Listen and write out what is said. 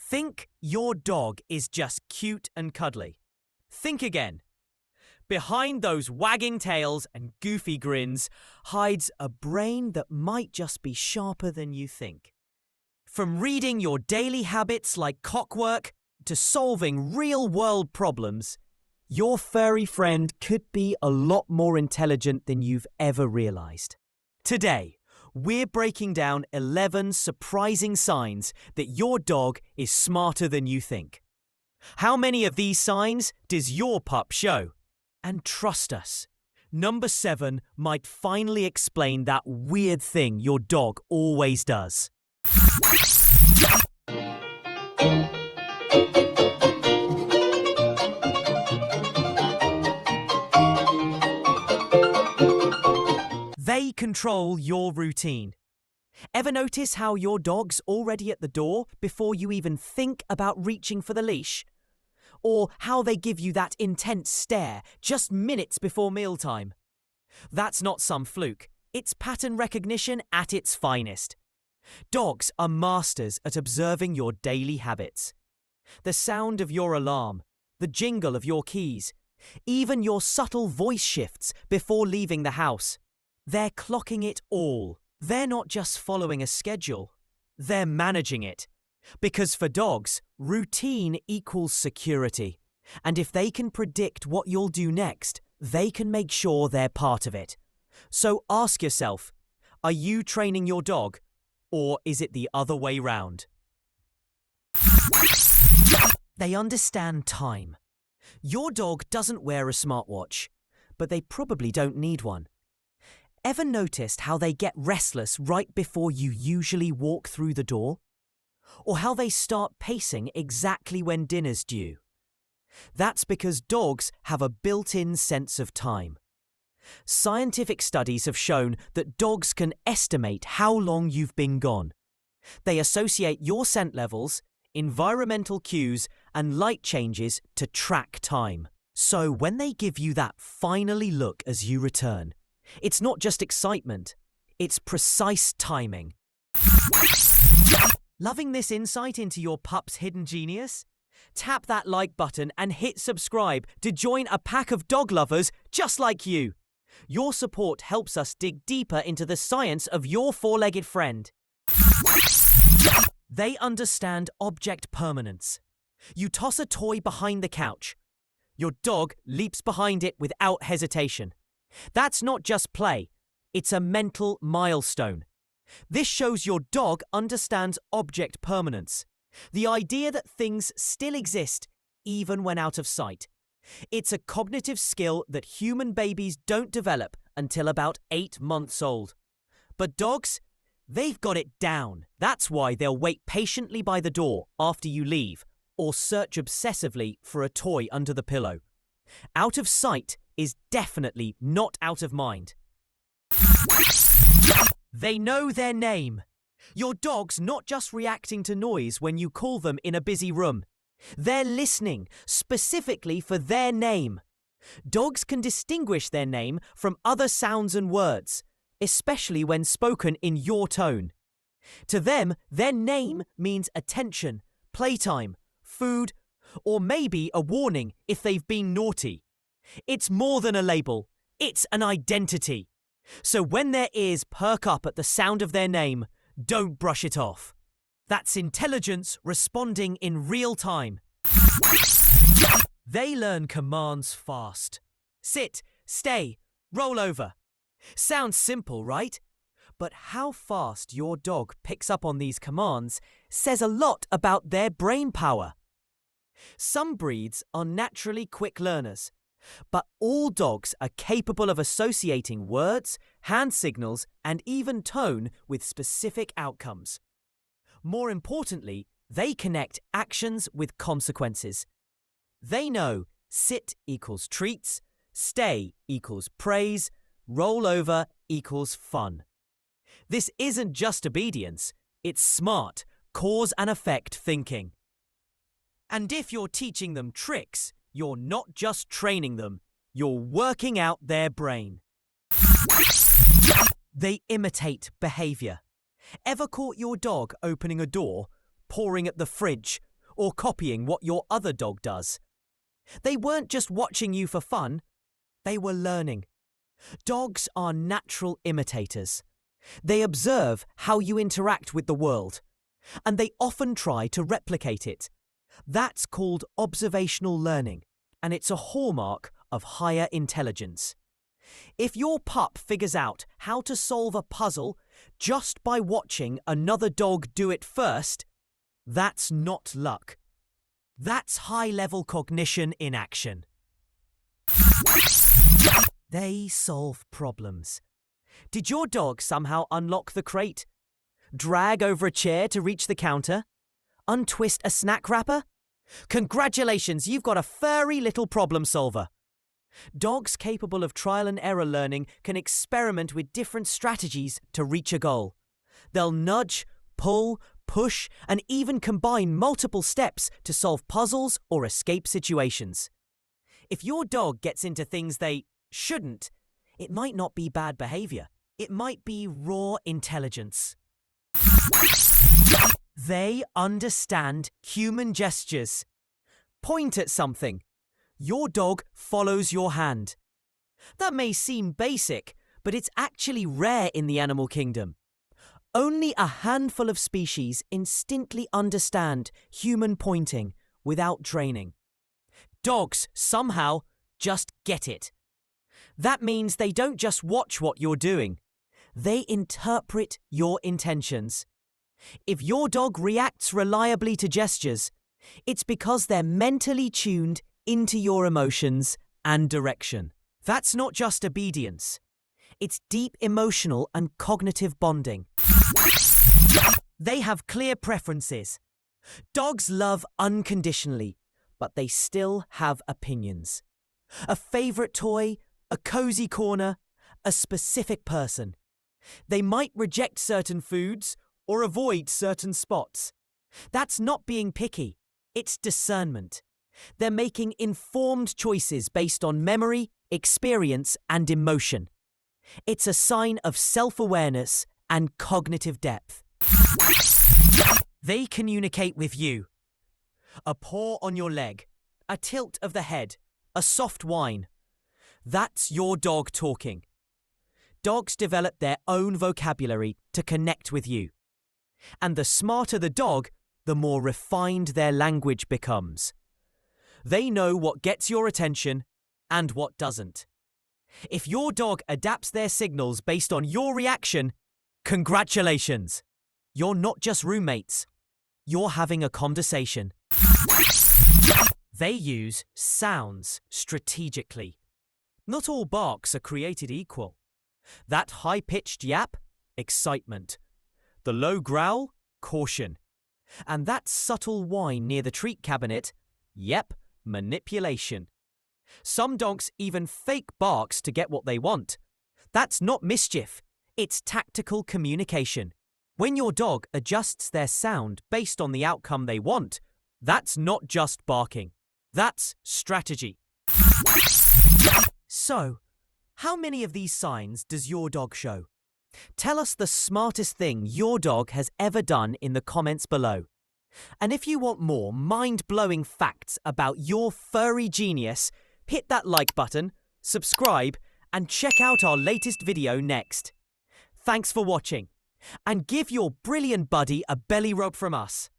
Think your dog is just cute and cuddly. Think again. Behind those wagging tails and goofy grins hides a brain that might just be sharper than you think. From reading your daily habits like clockwork to solving real-world problems, your furry friend could be a lot more intelligent than you've ever realized. Today, we're breaking down 11 surprising signs that your dog is smarter than you think. How many of these signs does your pup show? And trust us, number 7 might finally explain that weird thing your dog always does. They control your routine. Ever notice how your dog's already at the door before you even think about reaching for the leash? Or how they give you that intense stare just minutes before mealtime? That's not some fluke. It's pattern recognition at its finest. Dogs are masters at observing your daily habits. The sound of your alarm, the jingle of your keys, even your subtle voice shifts before leaving the house. They're clocking it all. They're not just following a schedule. They're managing it. Because for dogs, routine equals security. And if they can predict what you'll do next, they can make sure they're part of it. So ask yourself, are you training your dog? Or is it the other way round? They understand time. Your dog doesn't wear a smartwatch, but they probably don't need one. Ever noticed how they get restless right before you usually walk through the door? Or how they start pacing exactly when dinner's due? That's because dogs have a built-in sense of time. Scientific studies have shown that dogs can estimate how long you've been gone. They associate your scent levels, environmental cues, and light changes to track time. So when they give you that finally look as you return, it's not just excitement, it's precise timing. Loving this insight into your pup's hidden genius? Tap that like button and hit subscribe to join a pack of dog lovers just like you. Your support helps us dig deeper into the science of your four-legged friend. They understand object permanence. You toss a toy behind the couch. Your dog leaps behind it without hesitation. That's not just play, it's a mental milestone. This shows your dog understands object permanence, the idea that things still exist even when out of sight. It's a cognitive skill that human babies don't develop until about 8 months old. But dogs, they've got it down. That's why they'll wait patiently by the door after you leave, or search obsessively for a toy under the pillow. Out of sight is definitely not out of mind. They know their name. Your dog's not just reacting to noise when you call them in a busy room. They're listening specifically for their name. Dogs can distinguish their name from other sounds and words, especially when spoken in your tone. To them, their name means attention, playtime, food, or maybe a warning if they've been naughty. It's more than a label, it's an identity. So when their ears perk up at the sound of their name, don't brush it off. That's intelligence responding in real time. They learn commands fast. Sit, stay, roll over. Sounds simple, right? But how fast your dog picks up on these commands says a lot about their brain power. Some breeds are naturally quick learners, but all dogs are capable of associating words, hand signals, and even tone with specific outcomes. More importantly, they connect actions with consequences. They know sit equals treats, stay equals praise, roll over equals fun. This isn't just obedience, it's smart, cause and effect thinking. And if you're teaching them tricks, you're not just training them, you're working out their brain. They imitate behavior. Ever caught your dog opening a door, pouring at the fridge, or copying what your other dog does. They weren't just watching you for fun, they were learning. Dogs are natural imitators. They observe how you interact with the world, and they often try to replicate it. That's called observational learning, and it's a hallmark of higher intelligence. If your pup figures out how to solve a puzzle just by watching another dog do it first, that's not luck. That's high-level cognition in action. They solve problems. Did your dog somehow unlock the crate? Drag over a chair to reach the counter? Untwist a snack wrapper? Congratulations, you've got a furry little problem solver. Dogs capable of trial and error learning can experiment with different strategies to reach a goal. They'll nudge, pull, push, and even combine multiple steps to solve puzzles or escape situations. If your dog gets into things they shouldn't, it might not be bad behavior. It might be raw intelligence. They understand human gestures. Point at something. Your dog follows your hand. That may seem basic, but it's actually rare in the animal kingdom. Only a handful of species instinctively understand human pointing without training. Dogs somehow just get it. That means they don't just watch what you're doing. They interpret your intentions. If your dog reacts reliably to gestures, it's because they're mentally tuned into your emotions and direction. That's not just obedience. It's deep emotional and cognitive bonding. They have clear preferences. Dogs love unconditionally, but they still have opinions. A favorite toy, a cozy corner, a specific person. They might reject certain foods or avoid certain spots. That's not being picky. It's discernment. They're making informed choices based on memory, experience, and emotion. It's a sign of self-awareness and cognitive depth. They communicate with you. A paw on your leg, a tilt of the head, a soft whine. That's your dog talking. Dogs develop their own vocabulary to connect with you. And the smarter the dog, the more refined their language becomes. They know what gets your attention and what doesn't. If your dog adapts their signals based on your reaction, congratulations! You're not just roommates. You're having a conversation. They use sounds strategically. Not all barks are created equal. That high-pitched yap, excitement. The low growl, caution. And that subtle whine near the treat cabinet, yep, manipulation. Some dogs even fake barks to get what they want. That's not mischief. It's tactical communication. When your dog adjusts their sound based on the outcome they want, that's not just barking. That's strategy. So, how many of these signs does your dog show? Tell us the smartest thing your dog has ever done in the comments below. And if you want more mind-blowing facts about your furry genius, hit that like button, subscribe, and check out our latest video next. Thanks for watching, and give your brilliant buddy a belly rub from us.